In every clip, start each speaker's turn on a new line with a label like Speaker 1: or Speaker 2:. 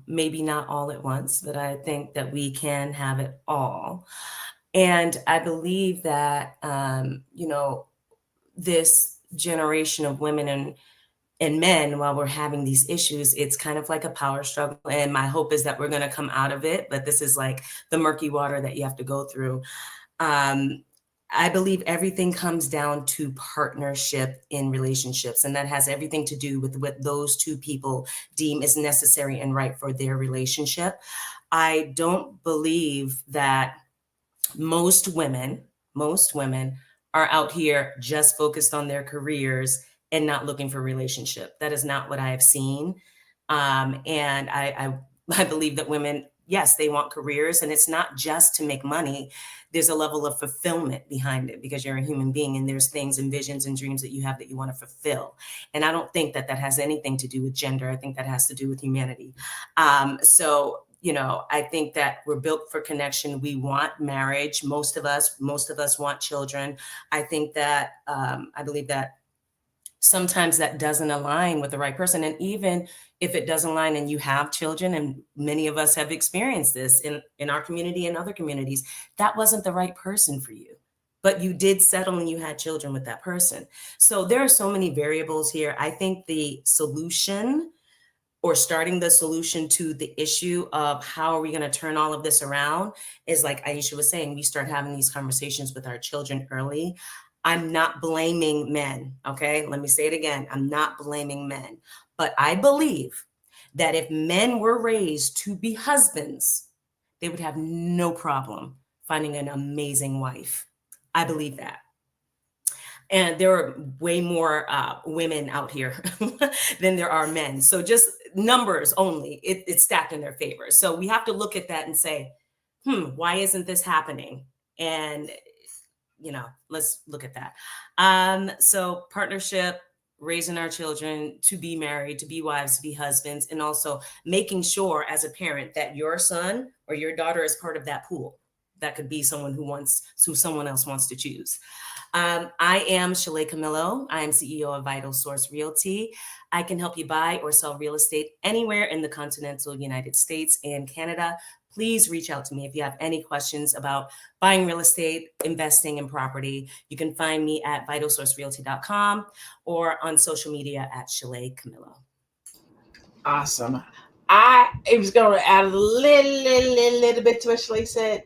Speaker 1: maybe not all at once, but I think that we can have it all. And I believe that, this generation of women and men, while we're having these issues, it's kind of like a power struggle. And my hope is that we're going to come out of it. But this is like the murky water that you have to go through. Um, I believe everything comes down to partnership in relationships, and that has everything to do with what those two people deem is necessary and right for their relationship. I don't believe that most women, most women are out here just focused on their careers and not looking for relationship. That is not what I have seen. And I believe that women, yes, they want careers, and it's not just to make money. There's a level of fulfillment behind it because you're a human being, and there's things and visions and dreams that you have that you want to fulfill. And I don't think that that has anything to do with gender. I think that has to do with humanity. I think that we're built for connection. We want marriage. Most of us want children. I believe that sometimes that doesn't align with the right person. And even if it doesn't align and you have children, and many of us have experienced this in our community and other communities, that wasn't the right person for you. But you did settle and you had children with that person. So there are so many variables here. I think the solution, or starting the solution to the issue of how are we going to turn all of this around, is like Aisha was saying, we start having these conversations with our children early. I'm not blaming men. Okay. Let me say it again. I'm not blaming men, but I believe that if men were raised to be husbands, they would have no problem finding an amazing wife. I believe that. And there are way more women out here than there are men. So just numbers only, it's stacked in their favor. So we have to look at that and say, why isn't this happening? And, let's look at that. So partnership, raising our children to be married, to be wives, to be husbands, and also making sure as a parent that your son or your daughter is part of that pool. That could be someone who someone else wants to choose. I am Shalay Camillo. I am CEO of Vital Source Realty. I can help you buy or sell real estate anywhere in the continental United States and Canada. Please reach out to me if you have any questions about buying real estate, investing in property. You can find me at vitalsourcerealty.com or on social media at Shalay Camillo.
Speaker 2: Awesome. I was going to add a little bit to what Shalay said,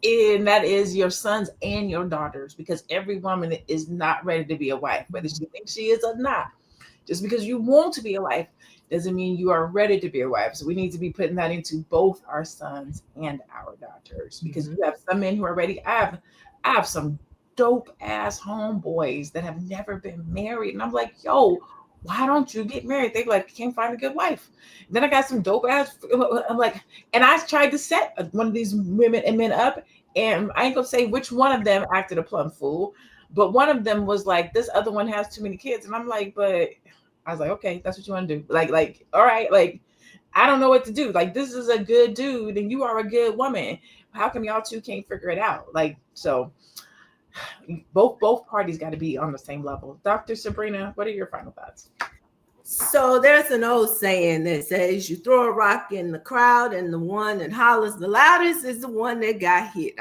Speaker 2: and that is your sons and your daughters, because every woman is not ready to be a wife, whether she thinks she is or not. Just because you want to be a wife doesn't mean you are ready to be a wife. So we need to be putting that into both our sons and our daughters, because you have some men who are ready. I have some dope ass homeboys that have never been married, and I'm like, yo, why don't you get married? They like, can't find a good wife. Then I got some dope ass. I'm like, and I tried to set one of these women and men up, and I ain't gonna say which one of them acted a plumb fool, but one of them was like, this other one has too many kids, and I'm like, but I was like, okay, that's what you want to do. Like, all right, like, I don't know what to do. Like, this is a good dude, and you are a good woman. How come y'all two can't figure it out? Like, so both parties got to be on the same level. Dr. Sabrina, what are your final thoughts?
Speaker 3: So there's an old saying that says you throw a rock in the crowd and the one that hollers the loudest is the one that got hit.